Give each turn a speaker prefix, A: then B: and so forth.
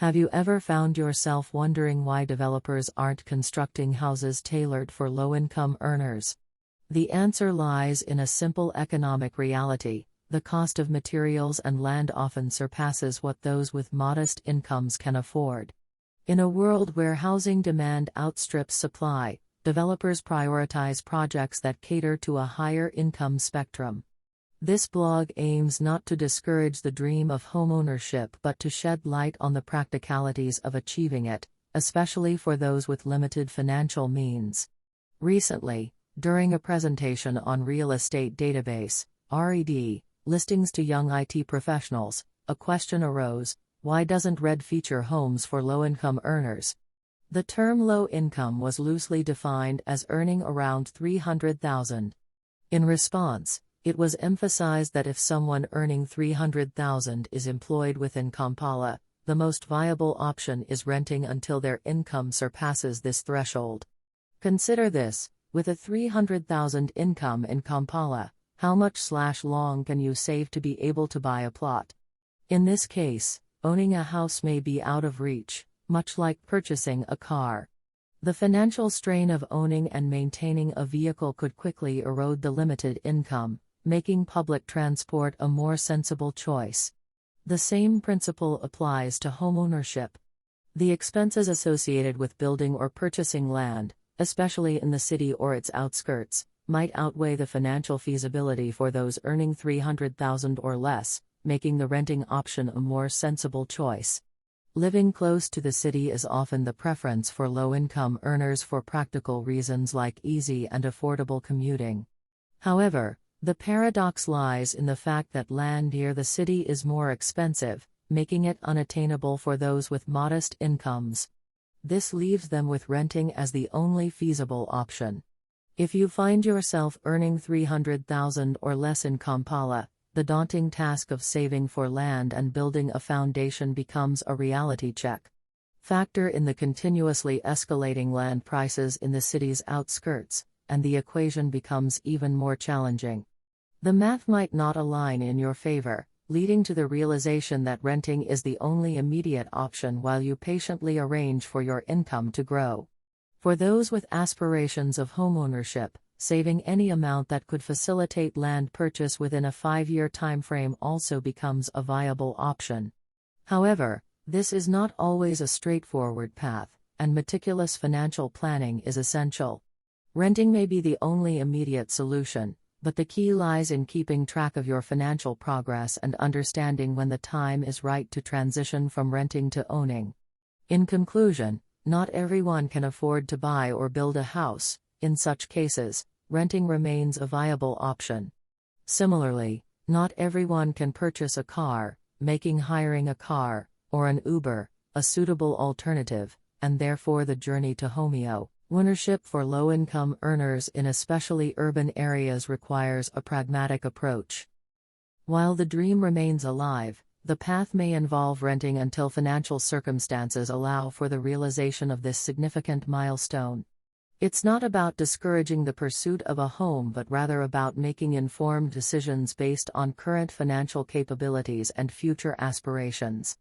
A: Have you ever found yourself wondering why developers aren't constructing houses tailored for low-income earners? The answer lies in a simple economic reality: the cost of materials and land often surpasses what those with modest incomes can afford. In a world where housing demand outstrips supply, developers prioritize projects that cater to a higher income spectrum. This blog aims not to discourage the dream of homeownership but to shed light on the practicalities of achieving it, especially for those with limited financial means. Recently, during a presentation on Real Estate Database (RED) listings to young IT professionals, a question arose: why doesn't RED feature homes for low-income earners? The term low income was loosely defined as earning around $300,000. In response, it was emphasized that if someone earning $300,000 is employed within Kampala, the most viable option is renting until their income surpasses this threshold. Consider this: with a $300,000 income in Kampala, how much/long can you save to be able to buy a plot? In this case, owning a house may be out of reach, much like purchasing a car. The financial strain of owning and maintaining a vehicle could quickly erode the limited income, making public transport a more sensible choice. The same principle applies to homeownership. The expenses associated with building or purchasing land, especially in the city or its outskirts, might outweigh the financial feasibility for those earning $300,000 or less, making the renting option a more sensible choice. Living close to the city is often the preference for low-income earners for practical reasons like easy and affordable commuting. However, the paradox lies in the fact that land near the city is more expensive, making it unattainable for those with modest incomes. This leaves them with renting as the only feasible option. If you find yourself earning $300,000 or less in Kampala, the daunting task of saving for land and building a foundation becomes a reality check. Factor in the continuously escalating land prices in the city's outskirts, and the equation becomes even more challenging. The math might not align in your favor, leading to the realization that renting is the only immediate option while you patiently arrange for your income to grow. For those with aspirations of homeownership, saving any amount that could facilitate land purchase within a 5-year timeframe also becomes a viable option. However, this is not always a straightforward path, and meticulous financial planning is essential. Renting may be the only immediate solution, but the key lies in keeping track of your financial progress and understanding when the time is right to transition from renting to owning. In conclusion, not everyone can afford to buy or build a house. In such cases, renting remains a viable option. Similarly, not everyone can purchase a car, making hiring a car, or an Uber, a suitable alternative, and therefore the journey to homeownership for low-income earners in especially urban areas requires a pragmatic approach. While the dream remains alive, the path may involve renting until financial circumstances allow for the realization of this significant milestone. It's not about discouraging the pursuit of a home but rather about making informed decisions based on current financial capabilities and future aspirations.